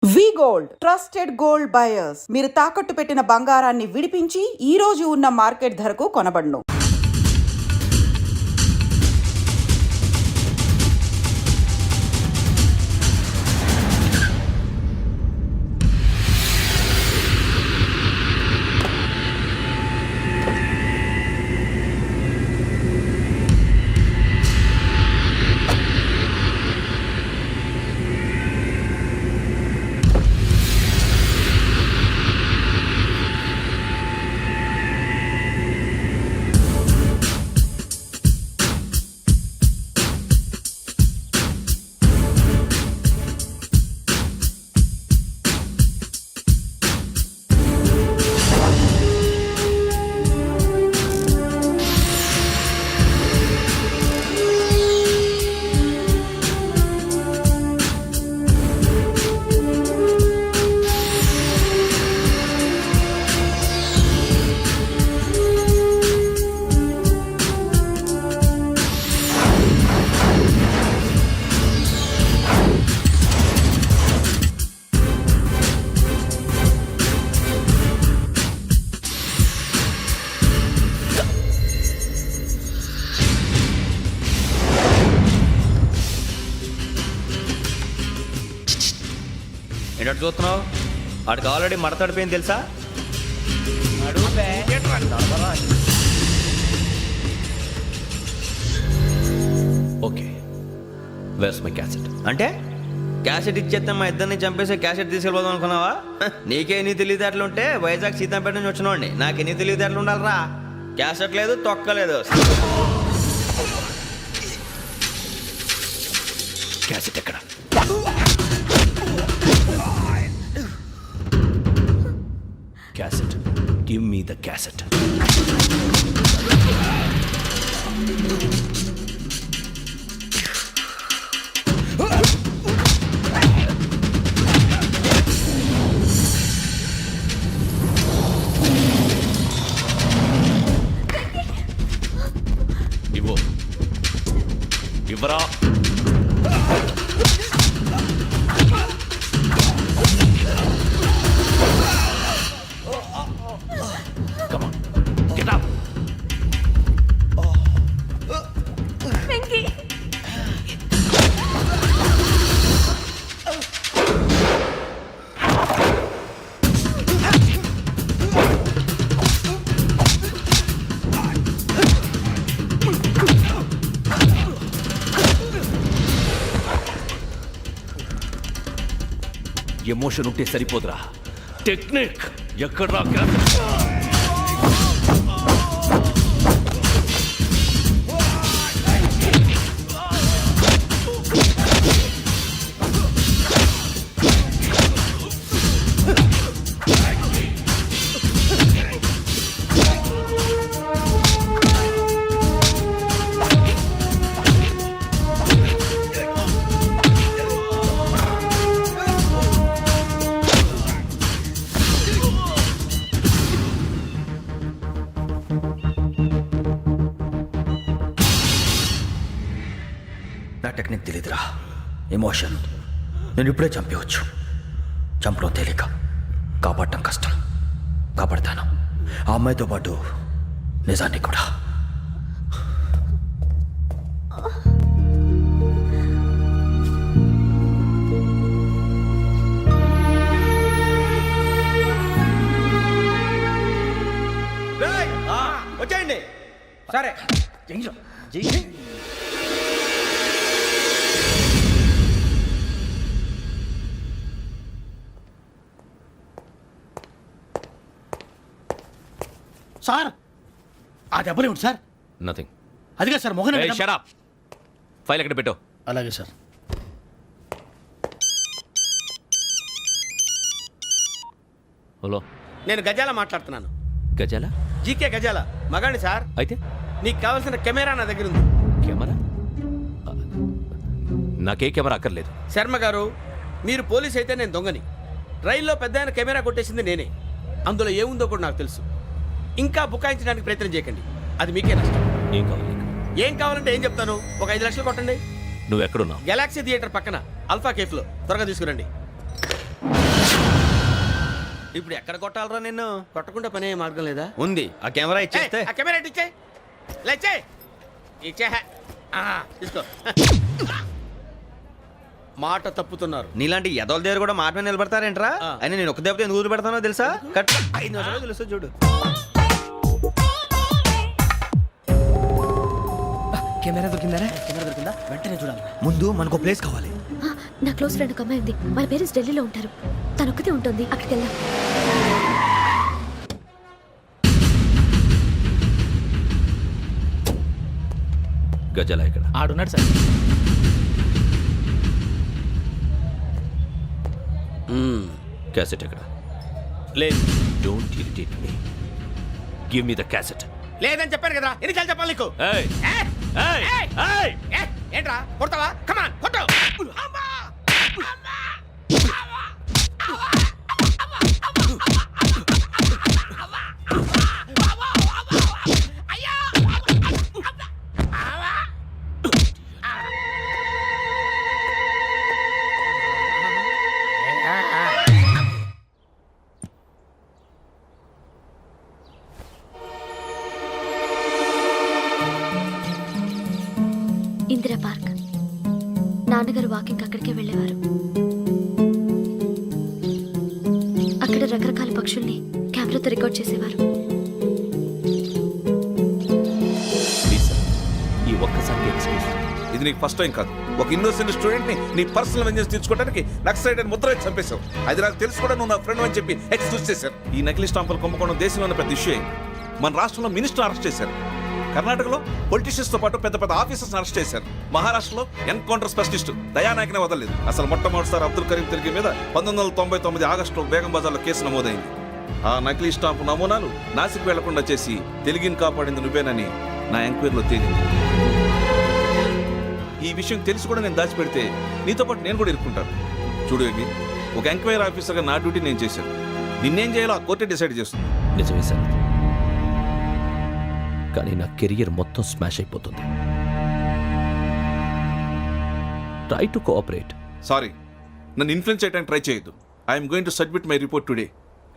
వి gold trusted gold buyers. మీరు తాకట్టు పెట్టిన బంగారాన్ని విడిపించి ఈ రోజు ఉన్న మార్కెట్ ధరకు కొనబడును. ఏంటో చూస్తున్నావు? వాడికి ఆల్రెడీ మడతడిపోయింది తెలుసా? Okay, where's my cassette. అంటే క్యాసెట్ ఇచ్చేస్తే మా ఇద్దరిని చంపేసి క్యాసెట్ తీసుకెళ్ళిపోదాం అనుకున్నావా? నీకే ఎన్ని తెలివితేటలు ఉంటే వైజాగ్ సీతంపేట నుంచి వచ్చినోడిని నాకు ఎన్ని తెలివితేటలు ఉండాలిరా? క్యాసెట్ లేదు, తొక్కలేదు. క్యాసెట్ ఎక్కడ? Cassette. Give me the cassette. Ivo. Ivara. Emotion ఉంటే సరిపోదురా, టెక్నిక్ ఎక్కడ్రా? నా టెక్నిక్ తెలీదురా, ఎమోషన్. నేను ఇప్పుడే చంపేవచ్చు. చంపడం తేలిక, కాపాడటం కష్టం. కాపాడతాను ఆ అమ్మాయితో పాటు నిజాన్ని కూడా. వచ్చేయండి. సరే, సార్ ఆ దెబ్బలేమిటి సార్? నథింగ్. అదిగా sir Mohan. Shut up. File ఎక్కడ పెట్టు? అలాగే సార్. హలో, నేను గజాల మాట్లాడుతున్నాను. గజాల? జీకే గజాల మగాండి సార్. అయితే నీకు కావాల్సిన కెమెరా నా దగ్గర ఉంది. కెమెరా? నాకే కెమెరా అక్కర్లేదు. శర్మ గారు, మీరు పోలీస్ అయితే నేను దొంగని. రైల్లో పెద్ద ఆయన కెమెరా కొట్టేసింది నేనే. అందులో ఏముందో కూడా నాకు తెలుసు. ఇంకా బుకాయించడానికి ప్రయత్నం చేయకండి, అది మీకే నష్టం. ఏం కావాలి? ఏం కావాలంటే ఏం చెప్తాను. ఒక 5 లక్షలు కొట్టండి. నువ్వు ఎక్కడున్నావు? గెలాక్సీ థియేటర్ పక్కన అల్ఫా కేఫ్లో. త్వరగా తీసుకురండి. ఇప్పుడు ఎక్కడ కొట్టాలరా నిన్ను? కొట్టకుండా పనే మార్గం లేదా? ఉంది, ఆ కెమెరా ఇచ్చేస్తే. ఆ కెమెరా ఇచ్చే లేచే ఇచ్చే తీసుకో. మాట తప్పుతున్నారు. నీలాంటి ఎదల దగ్గర కూడా మాట మీద నిలబడతారేంట్రా? ఆ. అని నేను ఒక దెబ్బతో ఎందుకు ఊరు పెడతానో తెలుసా? కట్ 5 నిమిషాలు తెలుసు చూడు. కెమెరా దొరికిందా? వెంటనే చూడాలి. ముందు మనకు ప్లేస్ కావాలి. నా క్లోజ్ ఫ్రెండ్ ఒక అమ్మాయి ఉంది. వాళ్ళ పేరెంట్స్ ఢిల్లీలో ఉంటారు. తను ఒక్కతే ఉంటుంది. అక్కడికి వెళ్దాం. గజాల ఇక్కడ. ఆడున్నాడు సార్. క్యాసెట్ ఎక్కడ? లేదు don't irritate me. Give me the cassette. లేదని చెప్పాను కదా, ఎన్నిసార్లు చెప్పాలి నీకు? ఏయ్ ఏయ్! ఏయ్ ఏయ్! ఏయ్ ఏ, ఏంట్రా కొడతావా? కమాన్ కొట్టు. అమ్మా! అమ్మా! ఇందిరా పార్క్. నాన్నగారు వాకింగ్ అక్కడికే వెళ్ళేవారు. అక్కడ రకరకాల పక్షుల్ని కెమెరాతో రికార్డ్ చేసేవారు. ప్లీజ్ సార్, ఈ ఒక్కసారి ఎక్స్క్యూజ్. ఇది నీకు ఫస్ట్ టైం కాదు. ఒక ఇన్నోసెంట్ స్టూడెంట్ ని నీ పర్సనల్ వెంజెన్స్ తీర్చుకోవడానికి నక్సలైట్ అని ముద్ర వేసి చంపేశావు. అది నాకు తెలుసు కూడా నువ్వు నా ఫ్రెండ్ అని చెప్పి ఎక్స్క్యూజ్ చేశారు. ఈ నకిలీ స్టాంపులు కుంభకోణం దేశంలో ఉన్న పెద్ద ఇష్యూ అయింది. మన రాష్ట్రంలో మినిస్టర్ అరెస్ట్ చేశారు. కర్ణాటకలో పొలిటీషియన్స్ తో పాటు పెద్ద పెద్ద ఆఫీసర్స్ అరెస్ట్ చేశారు. మహారాష్ట్రలో ఎన్కౌంటర్ స్పెషలిస్ట్ దయానాయకనే వదలలేదు. అసలు మొట్టమొదటిసారి అబ్దుల్ కరీం తిరిగి మీద 1999 ఆగస్టులో బేగం బజార్లో కేసు నమోదైంది. ఆ నకిలీ స్టాంపు నమూనాలు నాసిక్ వెళ్లకుండా చేసి తెలుగుని కాపాడింది నువ్వేనని నా ఎంక్వైరీలో తేలింది. ఈ విషయం తెలిసి కూడా నేను దాచిపెడితే నీతో పాటు నేను కూడా ఇరుక్కుంటాను. చూడు యోగి, ఒక ఎంక్వైరీ ఆఫీసర్గా నా డ్యూటీ నేను చేశాను. నిన్నేం చేయాలో ఆ కోర్టే డిసైడ్ చేస్తుంది. నిజమే సార్, కానీ నా కెరియర్ మొత్తం స్మాష్ అయిపోతుంది. Try to cooperate. సారీ, నన్ను ఇన్ఫ్లుయెన్స్ చేయడానికి ట్రై చేయొద్దు. I'm going to submit my report today.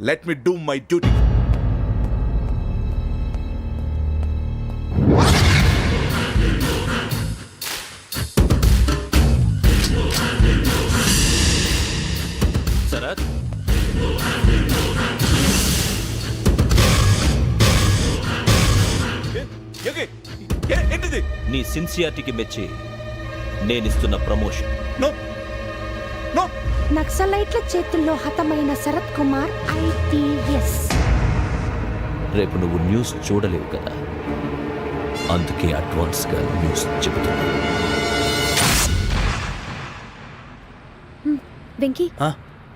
Let me do my duty. Sharat, ఏంటిది? నీ సిన్సియారిటీకి మెచ్చి నేనిస్తున్న ప్రమోషన్. No no. నక్సలైట్ల చేతుల్లో హతమైన శరత్ కుమార్ IPS. రేపు నువ్వు న్యూస్ చూడలేవు కదా, అందుకే అడ్వాన్స్గా న్యూస్ చెబుతున్నా. వెంకీ,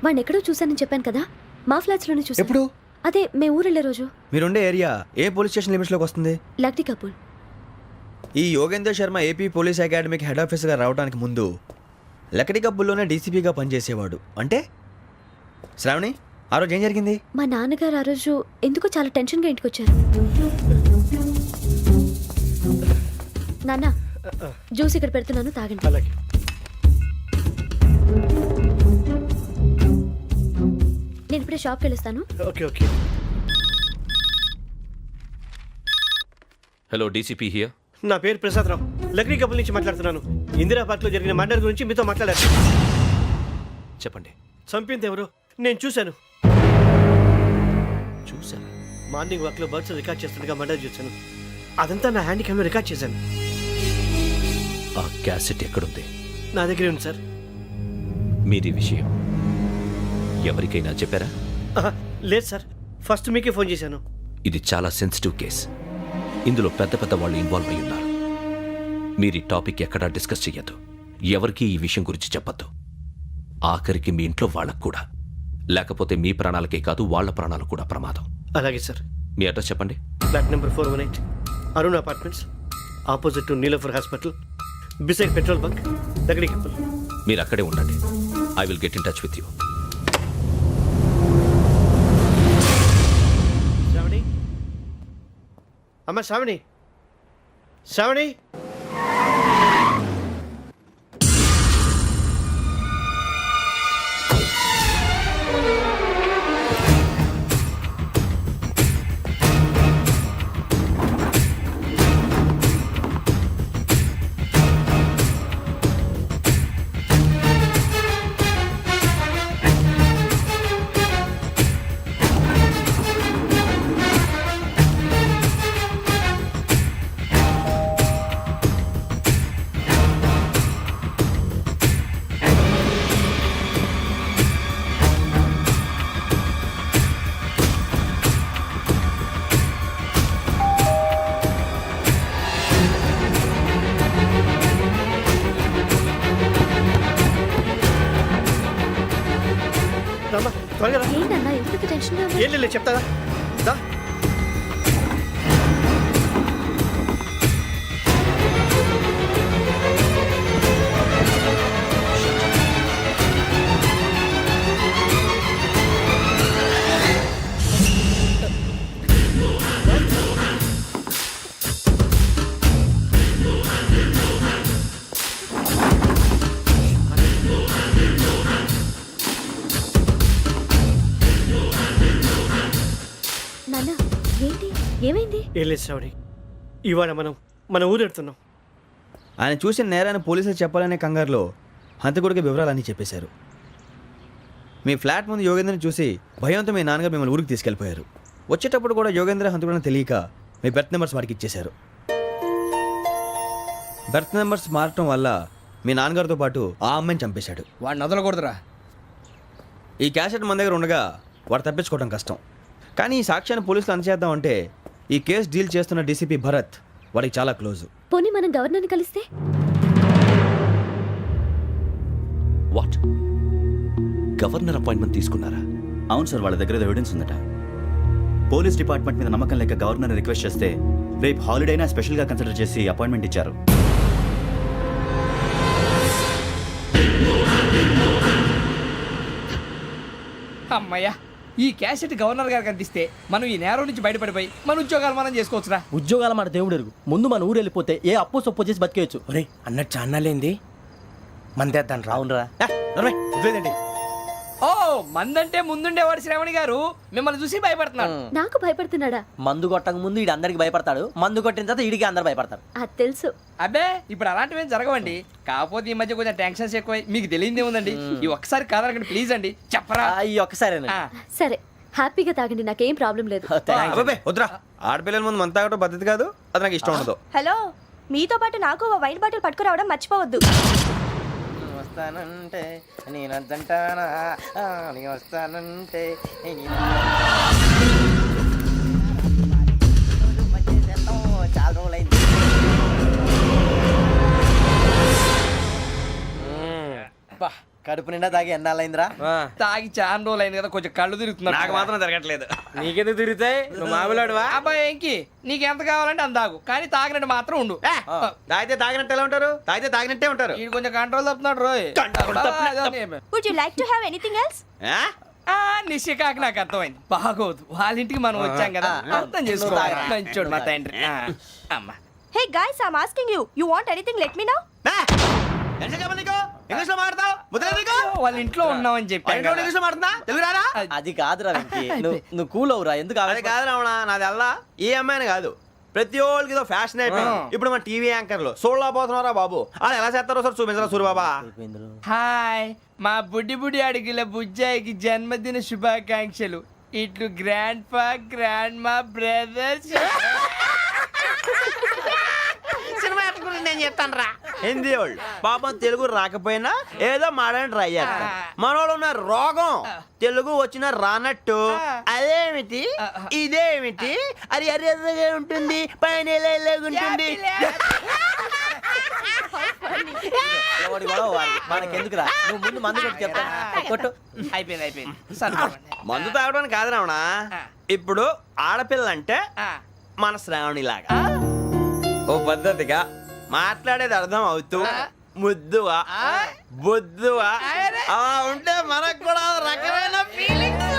వాడిని ఎక్కడో చూశానని చెప్పాను కదా, మా ఫ్లాట్స్ లోనే చూసాను. ఎప్పుడు? అదే మేము ఊరెళ్ళే రోజు. మీరుండే ఏరియా ఏ పోలీస్ స్టేషన్ లిమిట్స్ లోకి వస్తుంది? లక్టీ కపూర్. ఈ యోగేందర్ శర్మ ఏపీ పోలీస్ అకాడమీకి హెడ్ ఆఫీసర్గా రావడానికి ముందు లకడి కబ్బుల్లోనే డీసీపీగా పనిచేసేవాడు. అంటే శ్రావణి, ఆ రోజు ఏం జరిగింది? మా నాన్నగారు ఆ రోజు ఎందుకో చాలా టెన్షన్గా ఇంటికి వచ్చారు. నాన్న, జ్యూస్ ఇక్కడ పెడుతున్నాను, తాగండి. అలాగే. నేను ఇప్పుడే షాప్కి వెళ్ళొస్తాను. Okay okay. Hello, DCP here. నా పేరు ప్రసాదరావు, లక్డీ కపుల్ నుంచి మాట్లాడుతున్నాను. ఇందిరా పార్క్లో జరిగిన మర్డర్ గురించి మీతో మాట్లాడారు. చెప్పండి. చంపింది ఎవరు? నేను చూశాను. చూసారా? మార్నింగ్ వాక్లో బర్డ్స్ రికార్డ్ చేస్తుండగా మర్డర్ చూశాను. అదంతా నా హ్యాండ్ క్యామ్లో రికార్డ్ చేశాను. ఆ క్యాసెట్ ఎక్కడుంది? నా దగ్గరే ఉంది సార్. మీది విషయం ఎవరికైనా చెప్పారా? ఆహా, లేదు సార్, ఫస్ట్ మీకే ఫోన్ చేశాను. ఇది చాలా సెన్సిటివ్ కేస్. ఇందులో పెద్ద పెద్ద వాళ్ళు ఇన్వాల్వ్ అయి ఉన్నారు. మీరు ఈ టాపిక్ ఎక్కడా డిస్కస్ చెయ్యొద్దు. ఎవరికి ఈ విషయం గురించి చెప్పొద్దు. ఆఖరికి మీ ఇంట్లో వాళ్ళకు కూడా. లేకపోతే మీ ప్రాణాలకే కాదు, వాళ్ళ ప్రాణాలు కూడా ప్రమాదం. అలాగే సార్. మీ అడ్రస్ చెప్పండి. Flat number 418, Arun apartments, opposite to Niloufer hospital, beside petrol bunk, Lakdi ka pul. మీరు అక్కడే ఉండండి. I will get in touch with you. Shravani, అమ్మ శ్రావణి, శ్రావణి. అమ్మా, త్వరగా రా. ఏంటన్నా ఎందుకు టెన్షన్ ఏం లేదు చెప్తాదా దా. నాన్న ఏంటి ఏమైంది? ఏం లేదు శ్రావణి, ఇవాళ మనం మన ఊరు వెళ్తున్నాం. ఆయన చూసిన నేరాన్ని పోలీసులు చెప్పాలనే కంగారులో హంతకుడికి వివరాలన్నీ చెప్పేశారు. మీ ఫ్లాట్ ముందు యోగేంద్రని చూసి భయంతో మీ నాన్నగారు మిమ్మల్ని ఊరికి తీసుకెళ్ళిపోయారు. వచ్చేటప్పుడు కూడా యోగేంద్ర హంతకుడని తెలియక మీ బెర్త్ నెంబర్స్ వాడికి ఇచ్చేశారు. బెర్త్ నెంబర్స్ మారటం వల్ల మీ నాన్నగారితో పాటు ఆ అమ్మాయిని చంపేశాడు. వాడిని వదలకూడదురా. ఈ క్యాసెట్ మన దగ్గర ఉండగా వాడు తప్పించుకోవడం కష్టం. కానీ ఈ సాక్ష్యాన్ని పోలీసులు అందచేద్దామంటే ఈ కేసు డీల్ చేస్తున్న డీసీపీ భరత్ వాడికి చాలా క్లోజు. పోనీ మనం గవర్నర్ని కలిస్తే? వాట్? గవర్నర్ అపాయింట్మెంట్ తీసుకున్నారా? అవును సార్, వాళ్ళ దగ్గర ఎవిడెన్స్ ఉందట. పోలీస్ డిపార్ట్మెంట్ మీద నమ్మకం లేక గవర్నర్ రిక్వెస్ట్ చేస్తే రేపు హాలిడేనా స్పెషల్గా కన్సిడర్ చేసి అపాయింట్మెంట్ ఇచ్చారు. అమ్మయ్యా, ఈ క్యాసెట్ గవర్నర్ గారికి అందిస్తే మనం ఈ నేరం నుంచి బయటపడిపోయి మన ఉద్యోగాలు మనం చేసుకోవచ్చురా. ఉద్యోగాల మాట దేవుడు ఎరుగు. ముందు మన ఊరు వెళ్ళిపోతే ఏ అప్పు సొప్పు చేసి బతికేయచ్చు. ఒరే అన్నట్టు చాన్నాలేంది మందేద్దాను రా. అవునరా? వదిలేదండి. ఓ మందంటే ముందుండేవాడు శ్రావణి గారు మిమ్మల్ని చూసి భయపడుతున్నాడు. నాకు భయపడుతున్నాడా? మందు కొట్టక ముందు ఈడు అందరికి భయపడతాడు, మందు కొట్టిన తర్వాత ఈడికి అందరు భయపడతారు. అది తెలుసు. అబ్బే ఇప్పుడు అలాంటివి ఏం జరగవండి. కాకపోతే ఈ మధ్య కొంచెం టెన్షన్స్ ఎక్కువై మీకు తెలియదే ఉందండి. ఈ ఒక్కసారి కాదనకండి ప్లీజ్ అండి, చెప్పరా. ఈ ఒక్కసారి ఆ, సరే హ్యాపీగా తాగండి, నాకేం ప్రాబ్లం లేదు. అబ్బాబే వద్దురా, ఆడపిల్లల ముందు మంత తాగటం పద్ధతి కాదు, అది నాకు ఇష్టం ఉండదు. హలో, మీతో పాటు నాకు ఓ వైన్ బాటిల్ పట్టుకురావడం మర్చిపోవద్దు. వస్తానంటే నేనంటానా, వస్తానంటే చాలా రోజులైంది. కడుపు నిండా తాగి ఎన్నాళ్ళైందిరా? తాగి చాలా రోజులు అయింది కదా, కొంచెం కళ్ళు తిరుగుతున్నా. నాకు మాత్రం జరగట్లేదు. నీకెందుకు తిరుగుతాయి? నువ్వు మామిలాడువా? అబ్బాయి ఏంకి నీకు ఎంత కావాలంటే అంత తాగు, కానీ తాగినట్టు మాత్రం ఉండు. తాగితే తాగినట్టు ఎలా ఉంటారు? తాగితే తాగినట్టే ఉంటారు. వీడు కొంచెం కంట్రోల్ తప్పుతున్నాడు రోయ్. Would you like to have anything else? ఆ? నిశ్చయకాకి నాకు అర్థమైంది. బాగోదు, వాళ్ళ ఇంటికి మనం వచ్చాం కదా, అర్థం చేసుకోవాలి. మంచోడు మా తండ్రి. అమ్మా hey guys, I am asking you, you want anything let me know. ఎంత చెప్పాలి నీకు? ఇంగ్లీష్లో మాట్లాడతావు? ముద్ర నీకు? వాళ్ళ ఇంట్లో ఉన్నామని చెప్పి ఇంగ్లీష్లో మాట్లాడుతున్నా? తెలుగు రాదా? అది కాదురా వెంకీ, నువ్వు కూల్ అవురా. ఎందుకు అది కాదు రావణ, నాది అల్లా ఈ అమ్మాయిని కాదు, ప్రతి ఒళ్ళకి ఏదో ఫ్యాషన్ అయిపోయింది. ఇప్పుడు మన టీవీ యాంకర్లు సోళ్ళ పోతున్నారా బాబు, అది ఎలా చేస్తారో సార్ చూపించరా సూరిబాబా. హాయ్, మా బుడ్డి బుడి అడిగిల బుజ్జాయికి జన్మదిన శుభాకాంక్షలు. ఇట్లు గ్రాండ్ ఫా గ్రాండ్ మా బ్రదర్స్. నేను చెప్తాను రా. హిందీ వాళ్ళు పాపం తెలుగు రాకపోయినా ఏదో మాడని ట్రై చేస్తారు. మనోళ్ళు ఉన్న రోగం తెలుగు వచ్చిన రానట్టు అదేమిటి ఇదేమిటి అది అర్రగా ఉంటుంది, పైన ఉంటుంది. మనకెందుకురా, నువ్వు ముందు మందు కొట్టి చెప్తాను. కొట్టు. అయిపోయింది. మందు తాగడానికి కాదు రావణ, ఇప్పుడు ఆడపిల్లంటే మన శ్రావణి లాగా ఓ పద్ధతిగా మాట్లాడేది అర్థం అవుతూ ముద్దువా బొద్దువా అలా ఉంటే మనకు కూడా రకమైన ఫీలింగ్స్.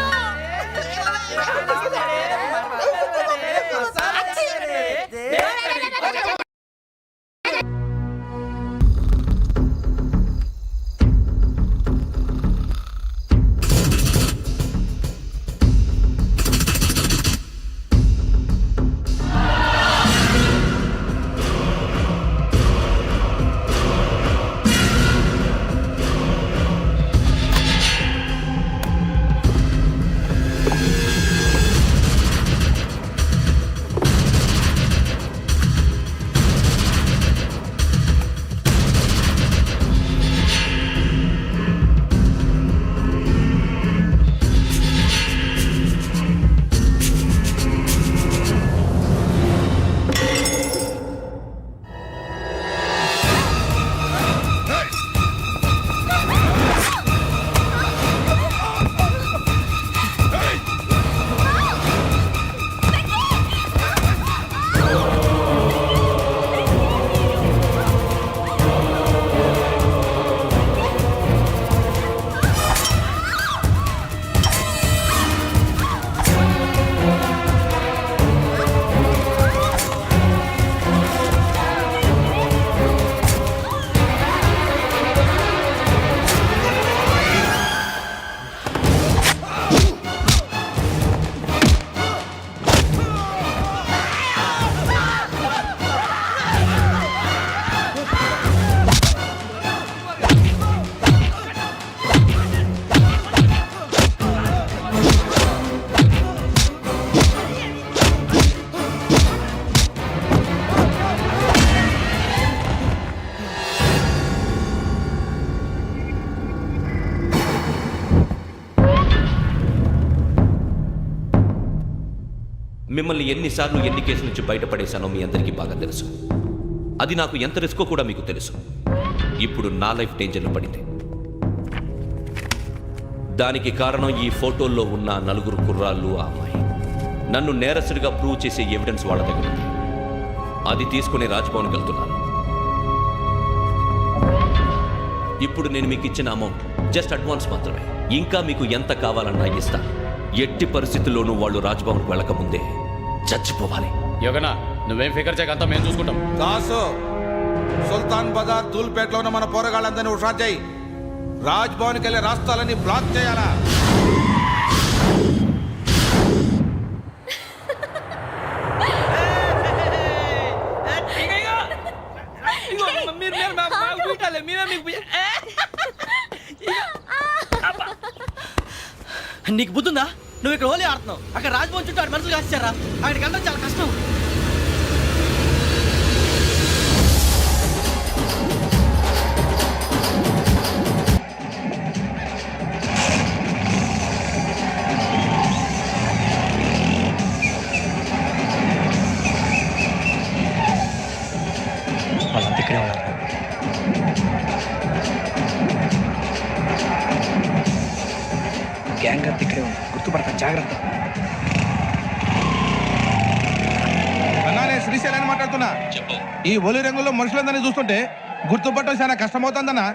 మిమ్మల్ని ఎన్నిసార్లు ఎన్ని కేసుల నుంచి బయటపడేశానో మీ అందరికీ బాగా తెలుసు. అది నాకు ఎంత రిస్కో కూడా మీకు తెలుసు. ఇప్పుడు నా లైఫ్ డేంజర్లో పడింది. దానికి కారణం ఈ ఫోటోల్లో ఉన్న 4 కుర్రాళ్ళు, ఆ అమ్మాయి. నన్ను నేరస్తుడిగా ప్రూవ్ చేసే ఎవిడెన్స్ వాళ్ళ దగ్గర ఉంది. అది తీసుకుని రాజ్భవన్కి వెళ్తున్నాను. ఇప్పుడు నేను మీకు ఇచ్చిన అమౌంట్ జస్ట్ అడ్వాన్స్ మాత్రమే. ఇంకా మీకు ఎంత కావాలన్నా ఇస్తాను. ఎట్టి పరిస్థితుల్లోనూ వాళ్ళు రాజ్భవన్కి వెళ్ళకముందే చచ్చిపోవాలి. యోగనా, నువ్వేం ఫికర్ చేయకంతా మేము చూసుకుంటాం. దాసు, సుల్తాన్ బజార్ తూల్పేటలో ఉన్న మన పోరగాళ్ళందరినీ హుషారు చేయి. రాజ్ భవన్కి వెళ్ళే రాష్ట్రాలన్నీ బ్లాక్ చేయాలా? నీకు బుద్ధుందా? నువ్వు ఇక్కడ హోలీ ఆడుతున్నావు, అక్కడ రాజ్భవన్ చుట్టూ ఆడి మనుషులు కాస్తారా? అక్కడికి వెళ్ళడం చాలా కష్టం. వాళ్ళంతా ఇక్కడే ఉన్నారు. గ్యాంగ్ అంతా ఇక్కడే ఉంది, గుర్తుపడతాను, జాగ్రత్త. అన్నానే శ్రీశైలాన్ని మాట్లాడుతున్నా. ఈ ఒలి రంగులో మనుషులందరినీ చూస్తుంటే గుర్తుపట్టడం చాలా కష్టమవుతుందన్నా.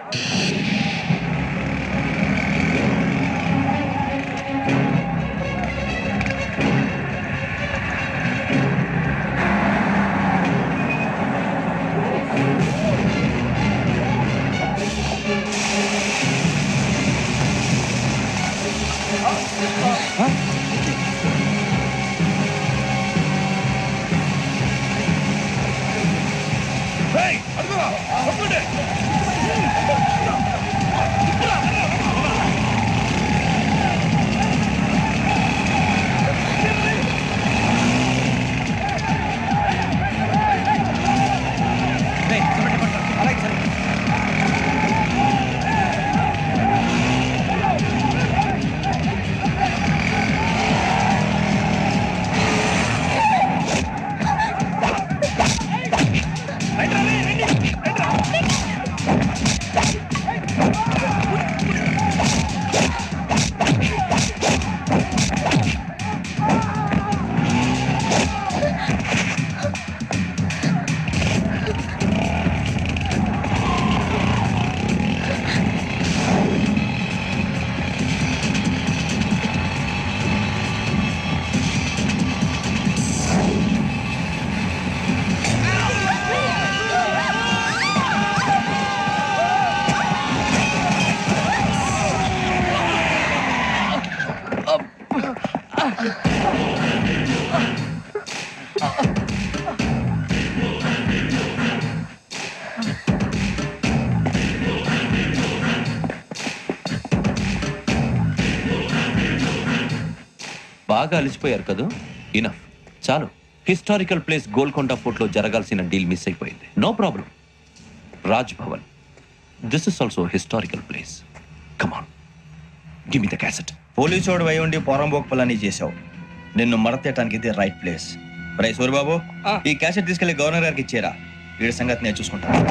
బాగా అలిసిపోయారు కదా? ఇనఫ్, చాలు. హిస్టారికల్ ప్లేస్ గోల్కొండ ఫోర్ట్లో జరగాల్సిన డీల్ మిస్ అయిపోయింది. No problem. Raj Bhavan, this is also historical place. Come on, give me the cassette. Police వాడు అయి ఉండి పోరంబోక్ పలాని చేసావు. నిన్ను మడతేయటానికి ఇది రైట్ ప్లేస్. రై సూరిబాబు, ఈ క్యాసెట్ తీసుకెళ్లి గవర్నర్ గారికి ఇచ్చేరా. వీడి సంగతి నేను చూసుకుంటాను.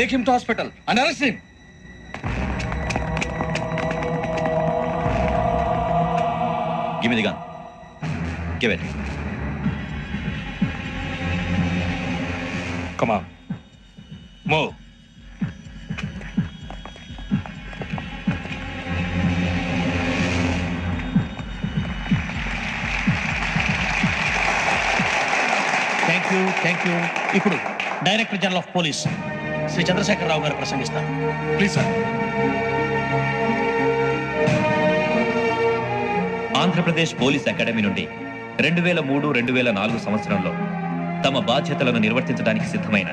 Take him to hospital and arrest him. Give me the gun. Give it. Come on. Move. Thank you. ఇప్పుడు director general of police Shri Chandrasekhara Rao గారు ప్రసంగిస్తారు. Please sir. Andhra Pradesh police academy నుండి 2003-2004 సంవత్సరంలో తమ బాధ్యతలను నిర్వర్తించడానికి సిద్ధమైన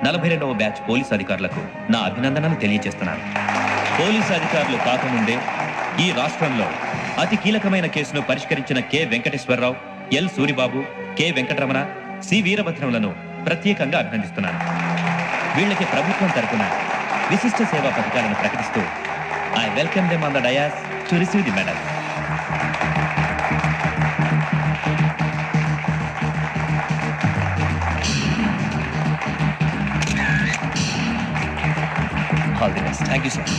42వ బ్యాచ్ పోలీస్ అధికారులకు నా అభినందనలు తెలియజేస్తున్నాను. పోలీసు అధికారులు కాకముందే ఈ రాష్ట్రంలో అతి కీలకమైన కేసును పరిష్కరించిన K Venkateswara Rao, L Suribabu, K Venkataramana, C వీరభద్రములను ప్రత్యేకంగా అభినందిస్తున్నాను. వీళ్ళకి ప్రభుత్వం తరపున విశిష్ట సేవా పథకాలను ప్రకటిస్తూ I welcome them on the dais to receive the medal. All the best. Thank you sir.